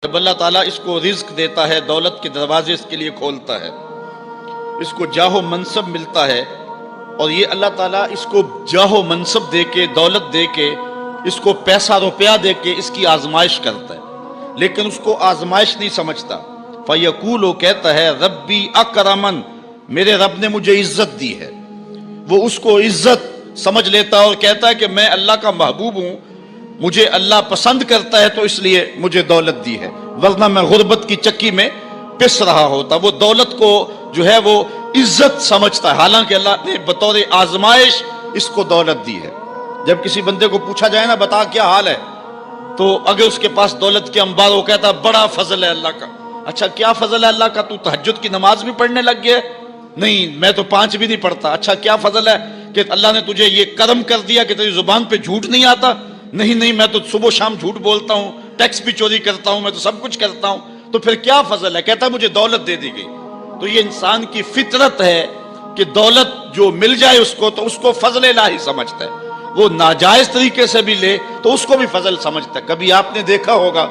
جب اللہ تعالیٰ اس کو رزق دیتا ہے، دولت کے دروازے اس کے لیے کھولتا ہے، اس کو جاہ و منصب ملتا ہے، اور یہ اللہ تعالیٰ اس کو جاہ و منصب دے کے، دولت دے کے، اس کو پیسہ روپیہ دے کے اس کی آزمائش کرتا ہے، لیکن اس کو آزمائش نہیں سمجھتا۔ فَيَقُولُ، وہ کہتا ہے ربی اکرمن، میرے رب نے مجھے عزت دی ہے۔ وہ اس کو عزت سمجھ لیتا ہے اور کہتا ہے کہ میں اللہ کا محبوب ہوں، مجھے اللہ پسند کرتا ہے تو اس لیے مجھے دولت دی ہے، ورنہ میں غربت کی چکی میں پس رہا ہوتا۔ وہ دولت کو جو ہے وہ عزت سمجھتا ہے، حالانکہ اللہ نے بطور آزمائش اس کو دولت دی ہے۔ جب کسی بندے کو پوچھا جائے نا بتا کیا حال ہے، تو اگر اس کے پاس دولت کے انبار، وہ کہتا ہے بڑا فضل ہے اللہ کا۔ اچھا کیا فضل ہے اللہ کا؟ تو تہجد کی نماز بھی پڑھنے لگ گیا؟ نہیں، میں تو 5 بھی نہیں پڑھتا۔ اچھا کیا فضل ہے کہ اللہ نے تجھے یہ کرم کر دیا کہ تیری زبان پہ جھوٹ نہیں آتا؟ نہیں، میں تو صبح شام جھوٹ بولتا ہوں، ٹیکس بھی چوری کرتا ہوں، میں تو سب کچھ کرتا ہوں، تو پھر کیا فضل ہے؟ کہتا ہے مجھے دولت دے دی گئی۔ تو یہ انسان کی فطرت ہے کہ دولت جو مل جائے اس کو فضل الہی سمجھتا ہے۔ وہ ناجائز طریقے سے بھی لے تو اس کو بھی فضل سمجھتا ہے۔ کبھی آپ نے دیکھا ہوگا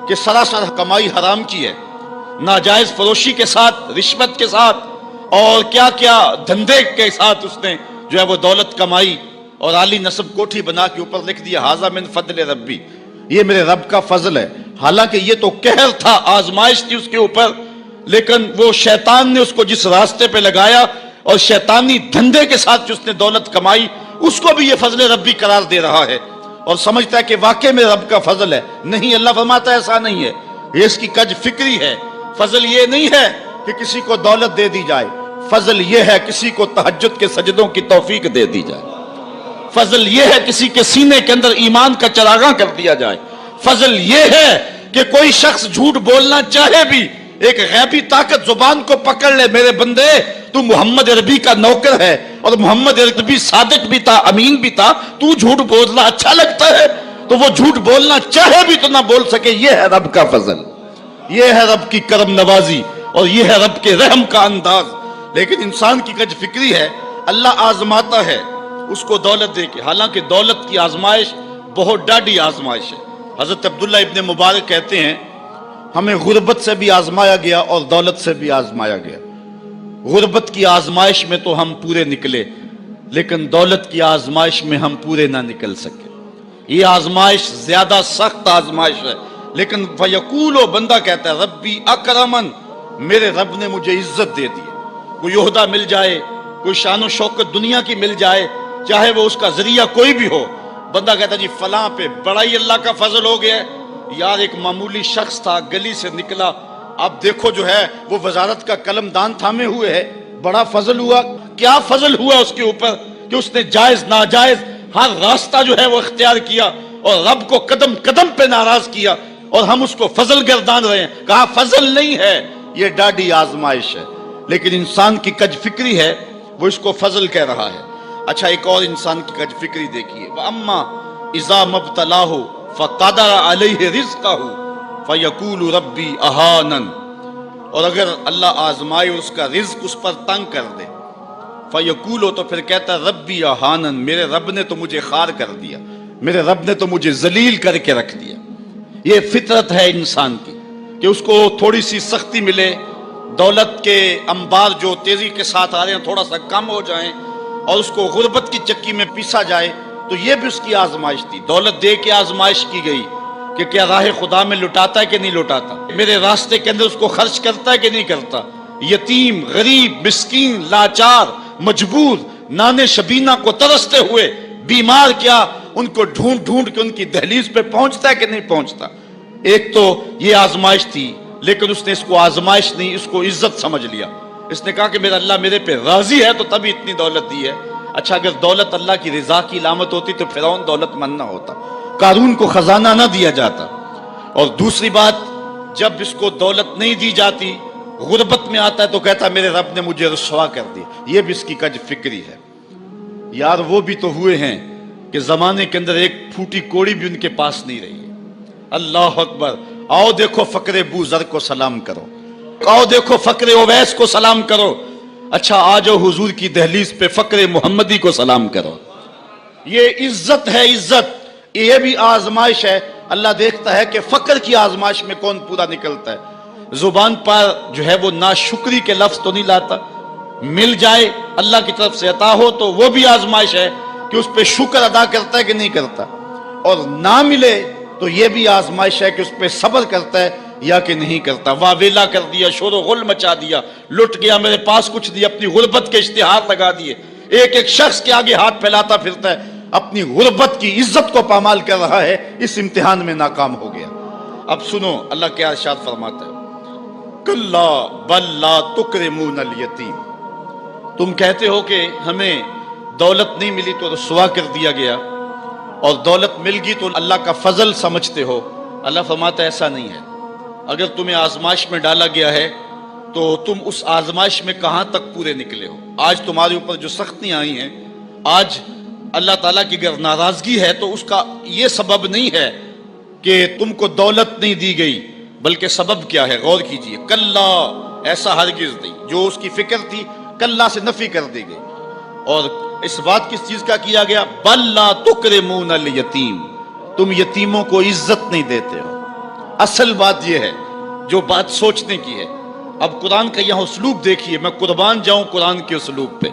کہ سراسر کمائی حرام کی ہے، ناجائز فروشی کے ساتھ، رشوت کے ساتھ، اور کیا کیا دھندے کے ساتھ اس نے جو ہے وہ دولت کمائی، اور عالی نصب کوٹھی بنا کے اوپر لکھ دیا ھذا من فضل ربی، یہ میرے رب کا فضل ہے۔ حالانکہ یہ تو قہر تھا، آزمائش تھی اس کے اوپر، لیکن وہ شیطان نے اس کو جس راستے پہ لگایا اور شیطانی دھندے کے ساتھ جو اس نے دولت کمائی، اس کو بھی یہ فضل ربی قرار دے رہا ہے اور سمجھتا ہے کہ واقعی میں رب کا فضل ہے۔ نہیں، اللہ فرماتا ہے ایسا نہیں ہے، یہ اس کی کج فکری ہے۔ فضل یہ نہیں ہے کہ کسی کو دولت دے دی جائے، فضل یہ ہے کسی کو تہجد کے سجدوں کی توفیق دے دی جائے، فضل یہ ہے کسی کے سینے کے اندر ایمان کا چراغاں کر دیا جائے، فضل یہ ہے کہ کوئی شخص جھوٹ بولنا چاہے بھی، ایک غیبی طاقت زبان کو پکڑ لے، میرے بندے تو محمد عربی کا نوکر ہے، اور محمد عربی صادق بھی تھا، امین بھی تھا، تو جھوٹ بولنا اچھا لگتا ہے، تو وہ جھوٹ بولنا چاہے بھی تو نہ بول سکے۔ یہ ہے رب کا فضل، یہ ہے رب کی کرم نوازی، اور یہ ہے رب کے رحم کا انداز۔ لیکن انسان کی کج فکری ہے، اللہ آزماتا ہے اس کو دولت دے کے، حالانکہ دولت کی آزمائش بہت ڈاڈی آزمائش ہے۔ حضرت عبداللہ ابن مبارک کہتے ہیں ہمیں غربت سے بھی آزمایا گیا اور دولت سے بھی آزمایا گیا۔ غربت کی آزمائش میں تو ہم پورے نکلے، لیکن دولت کی آزمائش میں ہم پورے نہ نکل سکے۔ یہ آزمائش زیادہ سخت آزمائش ہے، لیکن فیقول، بندہ کہتا ہے ربی اکرمن، میرے رب نے مجھے عزت دے دی۔ کوئی عہدہ مل جائے، کوئی شان و شوکت دنیا کی مل جائے، چاہے وہ اس کا ذریعہ کوئی بھی ہو، بندہ کہتا جی فلاں پہ بڑا ہی اللہ کا فضل ہو گیا ہے۔ یار ایک معمولی شخص تھا، گلی سے نکلا، اب دیکھو جو ہے وہ وزارت کا قلم دان تھامے ہوئے ہے، بڑا فضل ہوا۔ کیا فضل ہوا اس کے اوپر کہ اس نے جائز ناجائز ہر راستہ جو ہے وہ اختیار کیا اور رب کو قدم قدم پہ ناراض کیا، اور ہم اس کو فضل گردان رہے ہیں۔ کہا فضل نہیں ہے، یہ ڈاڈی آزمائش ہے۔ لیکن انسان کی کج فکری ہے، وہ اس کو فضل کہہ رہا ہے۔ اچھا ایک اور انسان کی کج فکری دیکھیے، وَأَمَّا إِذَا مَبْتَلَاهُ فَقَدَرَ عَلَيْهِ رِزْقَهُ فَيَقُولُ رَبِّي أَهَانَنِ، اور اگر اللہ آزمائے اس کا رزق اس پر تنگ کر دے، فَيَقُولُ، تو پھر کہتا ہے رَبِّي أَهَانَنِ، میرے رب نے تو مجھے خار کر دیا، میرے رب نے تو مجھے ذلیل کر کے رکھ دیا۔ یہ فطرت ہے انسان کی کہ اس کو تھوڑی سی سختی ملے، دولت کے انبار جو تیزی کے ساتھ آ رہے ہیں تھوڑا سا کم ہو جائیں، اور اس کو غربت کی چکی میں پیسا جائے، تو یہ بھی اس کی آزمائش تھی۔ دولت دے کے آزمائش کی گئی کہ کیا راہ خدا میں لٹاتا ہے کہ نہیں لٹاتا، میرے راستے کے اندر اس کو خرچ کرتا ہے کہ نہیں کرتا، یتیم، غریب، مسکین، لاچار، مجبور، نانے شبینہ کو ترستے ہوئے، بیمار، کیا ان کو ڈھونڈ ڈھونڈ کے ان کی دہلیز پہ پہنچتا ہے کہ نہیں پہنچتا۔ ایک تو یہ آزمائش تھی، لیکن اس نے اس کو آزمائش نہیں، اس کو عزت سمجھ لیا۔ اس نے کہا کہ میرا اللہ میرے پہ راضی ہے تو تبھی اتنی دولت دی ہے۔ اچھا اگر دولت اللہ کی رضا کی علامت ہوتی تو فرعون دولت مند نہ ہوتا، قارون کو خزانہ نہ دیا جاتا۔ اور دوسری بات، جب اس کو دولت نہیں دی جاتی، غربت میں آتا ہے تو کہتا ہے میرے رب نے مجھے رسوا کر دیا۔ یہ بھی اس کی کج فکری ہے۔ یار وہ بھی تو ہوئے ہیں کہ زمانے کے اندر ایک پھوٹی کوڑی بھی ان کے پاس نہیں رہی ہے۔ اللہ اکبر، آؤ دیکھو فقر ابو ذر کو سلام کرو، آؤ دیکھو فقر اویس کو سلام کرو، اچھا آ جاؤ حضور کی دہلیز پہ فقر محمدی کو سلام کرو۔ یہ عزت ہے، عزت، یہ بھی آزمائش ہے۔ اللہ دیکھتا ہے کہ فقر کی آزمائش میں کون پورا نکلتا ہے۔ زبان پر جو ہے وہ ناشکری کے لفظ تو نہیں لاتا، مل جائے اللہ کی طرف سے عطا ہو تو وہ بھی آزمائش ہے کہ اس پہ شکر ادا کرتا ہے کہ نہیں کرتا، اور نہ ملے تو یہ بھی آزمائش ہے کہ اس پہ صبر کرتا ہے یا کہ نہیں کرتا۔ واہ ویلا کر دیا، شور و غل مچا دیا، لٹ گیا، میرے پاس کچھ نہیں، اپنی غربت کے اشتہار لگا دیے، ایک ایک شخص کے آگے ہاتھ پھیلاتا پھرتا ہے، اپنی غربت کی عزت کو پامال کر رہا ہے، اس امتحان میں ناکام ہو گیا۔ اب سنو اللہ کیا ارشاد فرماتا ہے، کلا بل لا تکرمون الیتیم، تم کہتے ہو کہ ہمیں دولت نہیں ملی تو رسوا کر دیا گیا، اور دولت مل گئی تو اللہ کا فضل سمجھتے ہو۔ اللہ فرماتا ہے ایسا نہیں ہے، اگر تمہیں آزمائش میں ڈالا گیا ہے تو تم اس آزمائش میں کہاں تک پورے نکلے ہو۔ آج تمہارے اوپر جو سختیاں آئی ہیں، آج اللہ تعالیٰ کی اگر ناراضگی ہے تو اس کا یہ سبب نہیں ہے کہ تم کو دولت نہیں دی گئی، بلکہ سبب کیا ہے، غور کیجئے۔ کلا، ایسا ہرگز نہیں، جو اس کی فکر تھی کلا سے نفی کر دی گئی، اور اس بات کس چیز کا کیا گیا، بل لا تکرمون الیتیم، تم یتیموں کو عزت نہیں دیتے ہو۔ اصل بات یہ ہے جو بات سوچنے کی ہے۔ اب قرآن کا یہاں اسلوب دیکھیے، میں قربان جاؤں قرآن کے اسلوب پہ۔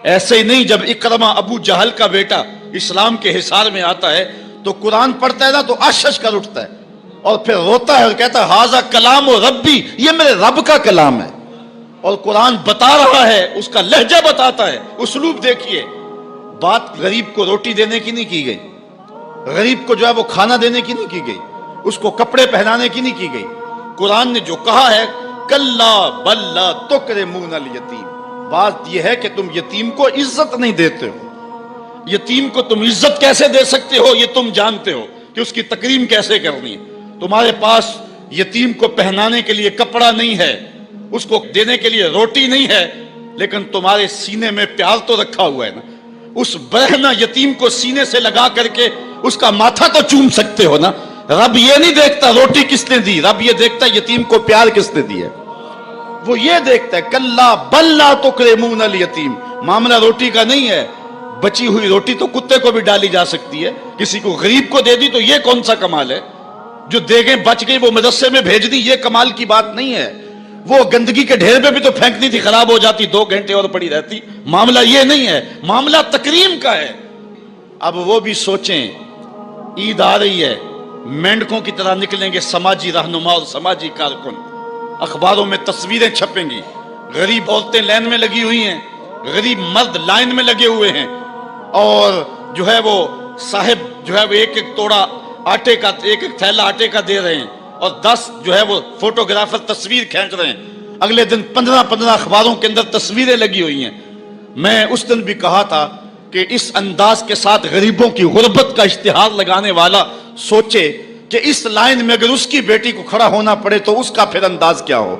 ایسے ہی نہیں، جب اکرمہ ابو جہل کا بیٹا اسلام کے حصار میں آتا ہے تو قرآن پڑھتا ہے نا تو اشش کر اٹھتا ہے اور پھر روتا ہے اور کہتا ہے ہاذا کلام و ربی، یہ میرے رب کا کلام ہے، اور قرآن بتا رہا ہے، اس کا لہجہ بتاتا ہے۔ اسلوب دیکھیے، بات غریب کو روٹی دینے کی نہیں کی گئی، غریب کو جو ہے وہ کھانا دینے کی نہیں کی گئی، اس کو کپڑے پہنانے کی نہیں کی گئی۔ قرآن نے جو کہا ہے کلا بل لا تکرمون الیتیم، بات یہ ہے کہ تم یتیم کو عزت نہیں دیتے ہو۔ یتیم کو تم عزت کیسے دے سکتے ہو یہ تم جانتے ہو کہ اس کی تکریم کیسے کرنی ہے۔ تمہارے پاس یتیم کو پہنانے کے لیے کپڑا نہیں ہے، اس کو دینے کے لیے روٹی نہیں ہے، لیکن تمہارے سینے میں پیار تو رکھا ہوا ہے نا۔ اس برہنہ یتیم کو سینے سے لگا کر کے اس کا ماتھا تو چوم سکتے ہو نا۔ رب یہ نہیں دیکھتا روٹی کس نے دی، رب یہ دیکھتا یتیم کو پیار کس نے دی ہے، وہ یہ دیکھتا ہے۔ کلا بل لا تکرمون الیتیم، معاملہ روٹی کا نہیں ہے، بچی ہوئی روٹی تو کتے کو بھی ڈالی جا سکتی ہے، کسی کو غریب کو دے دی تو یہ کون سا کمال ہے؟ جو دیگیں بچ گئی وہ مدرسے میں بھیج دی، یہ کمال کی بات نہیں ہے۔ وہ گندگی کے ڈھیر پہ بھی تو پھینکنی تھی، خراب ہو جاتی، 2 گھنٹے اور پڑی رہتی۔ معاملہ یہ نہیں ہے، معاملہ تکریم کا ہے۔ اب وہ بھی سوچیں، عید آ رہی ہے، مینڈکوں کی طرح نکلیں گے سماجی رہنما اور سماجی کارکن، اخباروں میں تصویریں چھپیں گی، غریب عورتیں لائن میں لگی ہوئی ہیں، غریب مرد لائن میں لگے ہوئے ہیں، اور جو ہے وہ صاحب جو ہے وہ ایک ایک توڑا آٹے کا، ایک ایک تھیلا آٹے کا دے رہے ہیں، اور 10 جو ہے وہ فوٹوگرافر تصویر کھینچ رہے ہیں۔ اگلے دن 15 اخباروں کے اندر تصویریں لگی ہوئی ہیں۔ میں اس دن بھی کہا تھا کہ اس انداز کے ساتھ غریبوں کی غربت کا اشتہار لگانے والا سوچے کہ اس لائن میں اگر اس کی بیٹی کو کھڑا ہونا پڑے تو اس کا پھر انداز کیا ہو۔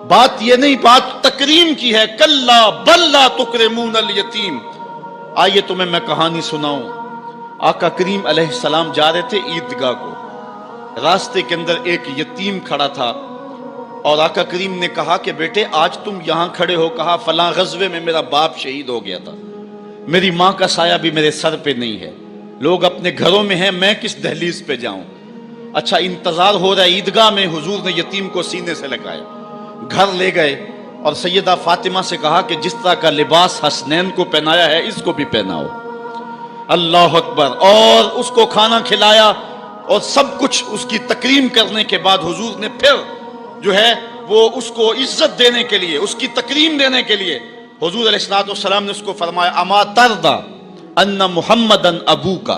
بات یہ نہیں، بات تکریم کی ہے۔ کلا بل لا تکرمون الیتیم۔ آئیے تمہیں میں کہانی سناؤں۔ آقا کریم علیہ السلام جا رہے تھے عیدگاہ کو، راستے کے اندر ایک یتیم کھڑا تھا، اور آقا کریم نے کہا کہ بیٹے آج تم یہاں کھڑے ہو، کہا فلاں غزوے میں میرا باپ شہید ہو گیا تھا، میری ماں کا سایہ بھی میرے سر پہ نہیں ہے، لوگ اپنے گھروں میں ہیں، میں کس دہلیز پہ جاؤں۔ اچھا انتظار ہو رہا ہے عیدگاہ میں، حضور نے یتیم کو سینے سے لگایا، گھر لے گئے اور سیدہ فاطمہ سے کہا کہ جس طرح کا لباس حسنین کو پہنایا ہے اس کو بھی پہناؤ۔ اللہ اکبر۔ اور اس کو کھانا کھلایا اور سب کچھ اس کی تکریم کرنے کے بعد حضور نے پھر جو ہے وہ اس کو عزت دینے کے لیے، اس کی تکریم دینے کے لیے حضور علیہ السلام نے اس کو فرمایا اما ترضى ان محمدن ابوکا،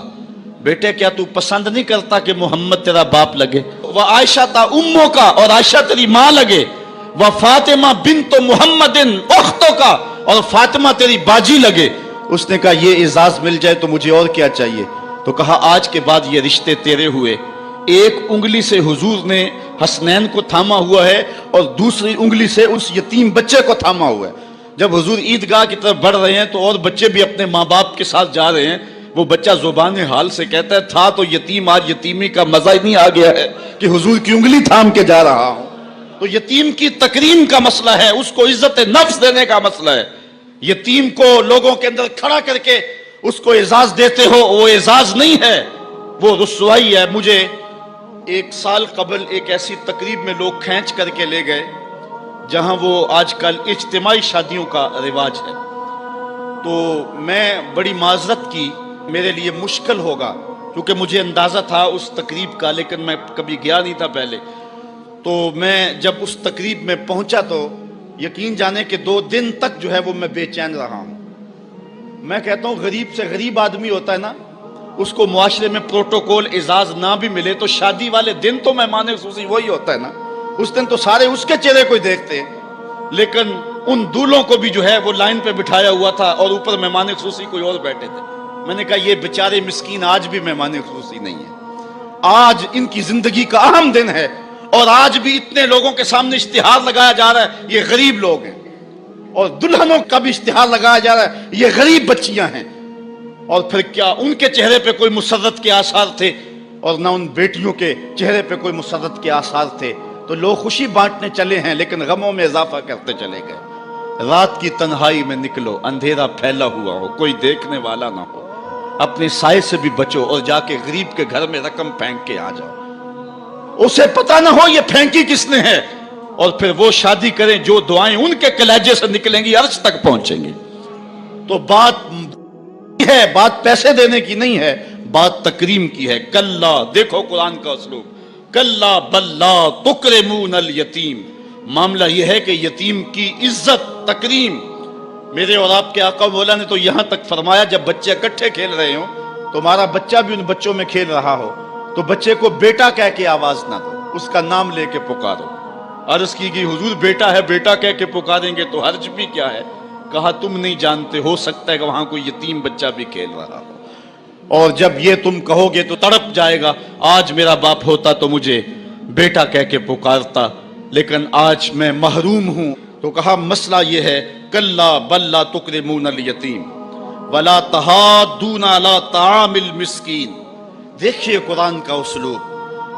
بیٹے کیا تو پسند نہیں کرتا کہ محمد تیرا باپ لگے، وہ عائشہ تا امو کا، اور عائشہ تیری ماں لگے، وہ فاطمہ بنت محمد اختوں کا، اور فاطمہ تیری باجی لگے۔ اس نے کہا یہ اعزاز مل جائے تو مجھے اور کیا چاہیے؟ تو کہا آج کے بعد یہ رشتے تیرے ہوئے۔ ایک انگلی سے حضور نے حسنین کو تھاما ہوا ہے اور دوسری انگلی سے اس یتیم بچے کو تھاما ہوا ہے۔ جب حضور عیدگاہ کی طرف بڑھ رہے ہیں تو اور بچے بھی اپنے ماں باپ کے ساتھ جا رہے ہیں، وہ بچہ زبان حال سے کہتا ہے تھا تو یتیم، آج یتیمی کا مزہ ہی نہیں آ گیا ہے کہ حضور کی انگلی تھام کے جا رہا ہوں۔ تو یتیم کی تکریم کا مسئلہ ہے، اس کو عزت نفس دینے کا مسئلہ ہے۔ یتیم کو لوگوں کے اندر کھڑا کر کے اس کو اعزاز دیتے ہو، وہ اعزاز نہیں ہے، وہ رسوائی ہے۔ مجھے 1 سال قبل ایک ایسی تقریب میں لوگ کھینچ کر کے لے گئے جہاں وہ آج کل اجتماعی شادیوں کا رواج ہے، تو میں بڑی معذرت کی، میرے لیے مشکل ہوگا کیونکہ مجھے اندازہ تھا اس تقریب کا، لیکن میں کبھی گیا نہیں تھا پہلے۔ تو میں جب اس تقریب میں پہنچا تو یقین جانے کہ 2 دن تک جو ہے وہ میں بے چین رہا ہوں۔ میں کہتا ہوں غریب سے غریب آدمی ہوتا ہے نا، اس کو معاشرے میں پروٹوکول اعزاز نہ بھی ملے تو شادی والے دن تو مہمان خصوصی وہی ہوتا ہے نا، اس دن تو سارے اس کے چہرے کو ہی دیکھتے ہیں۔ لیکن ان دولوں کو بھی جو ہے وہ لائن پہ بٹھایا ہوا تھا اور اوپر مہمان خصوصی کوئی اور بیٹھے تھے۔ میں نے کہا یہ بیچارے مسکین آج بھی مہمان خصوصی نہیں ہیں، آج ان کی زندگی کا اہم دن ہے اور آج بھی اتنے لوگوں کے سامنے اشتہار لگایا جا رہا ہے یہ غریب لوگ ہیں، اور دلہنوں کا بھی اشتہار لگایا جا رہا ہے یہ غریب بچیاں ہیں۔ اور پھر کیا ان کے چہرے پہ کوئی مسرت کے آثار تھے اور نہ ان بیٹیوں کے چہرے پہ کوئی مسرت کے آثار تھے؟ تو لوگ خوشی بانٹنے چلے ہیں لیکن غموں میں اضافہ کرتے چلے گئے۔ رات کی تنہائی میں نکلو، اندھیرا پھیلا ہوا ہو، کوئی دیکھنے والا نہ ہو، اپنے سائے سے بھی بچو اور جا کے غریب کے گھر میں رقم پھینک کے آ جاؤ، اسے پتہ نہ ہو یہ پھینکی کس نے ہے، اور پھر وہ شادی کریں جو دعائیں ان کے کلیجے سے نکلیں گی عرش تک پہنچیں گی۔ تو بات پیسے دینے کی نہیں ہے، بات تکریم کی ہے۔ کلا، دیکھو قرآن کا اسلوب، کلا بل لا تکرمون الیتیم، معاملہ یہ ہے کہ یتیم کی عزت، تکریم۔ میرے اور آپ کے آقا مولا نے تو یہاں تک فرمایا جب بچے اکٹھے کھیل رہے ہوں، تمہارا بچہ بھی ان بچوں میں کھیل رہا ہو تو بچے کو بیٹا کہہ کے آواز نہ دو، اس کا نام لے کے پکارو۔ عرض کی گئی حضور بیٹا ہے، بیٹا کہہ کے پکاریں گے تو حرج بھی کیا ہے؟ کہا تم نہیں جانتے، ہو سکتا ہے کہ وہاں کوئی یتیم بچہ بھی کھیل رہا ہو، اور جب یہ تم کہو گے تو تڑپ جائے گا، آج میرا باپ ہوتا تو مجھے بیٹا کہہ کے پکارتا، لیکن آج میں محروم ہوں۔ تو کہا مسئلہ یہ ہے، کلا بل لا تکرمون الیتیم ولا تحاضون علی طعام المسکین۔ دیکھیے قرآن کا اسلوب،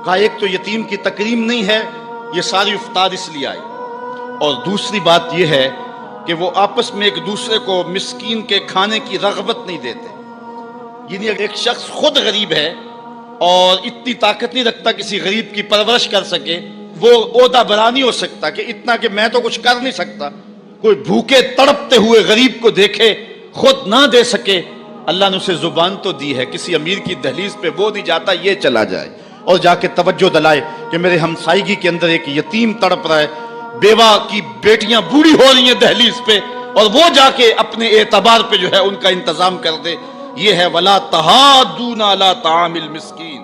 کہا ایک تو یتیم کی تکریم نہیں ہے، یہ ساری افطار اس لیے آئی، اور دوسری بات یہ ہے کہ وہ آپس میں ایک دوسرے کو مسکین کے کھانے کی رغبت نہیں دیتے۔ یعنی ایک شخص خود غریب ہے اور اتنی طاقت نہیں رکھتا کسی غریب کی پرورش کر سکے، وہ عہدہ برا نہیں ہو سکتا کہ اتنا کہ میں تو کچھ کر نہیں سکتا، کوئی بھوکے تڑپتے ہوئے غریب کو دیکھے خود نہ دے سکے۔ اللہ نے اسے زبان تو دی ہے، کسی امیر کی دہلیز پہ وہ نہیں جاتا یہ چلا جائے اور جا کے توجہ دلائے کہ میرے ہمسائیگی کے اندر ایک یتیم تڑپ رہا ہے، بیوہ کی بیٹیاں بوڑھی ہو رہی ہیں دہلیز پہ، اور وہ جا کے اپنے اعتبار پہ جو ہے ان کا انتظام کر دے۔ یہ ہے ولا تحاضون علی طعام المسکین۔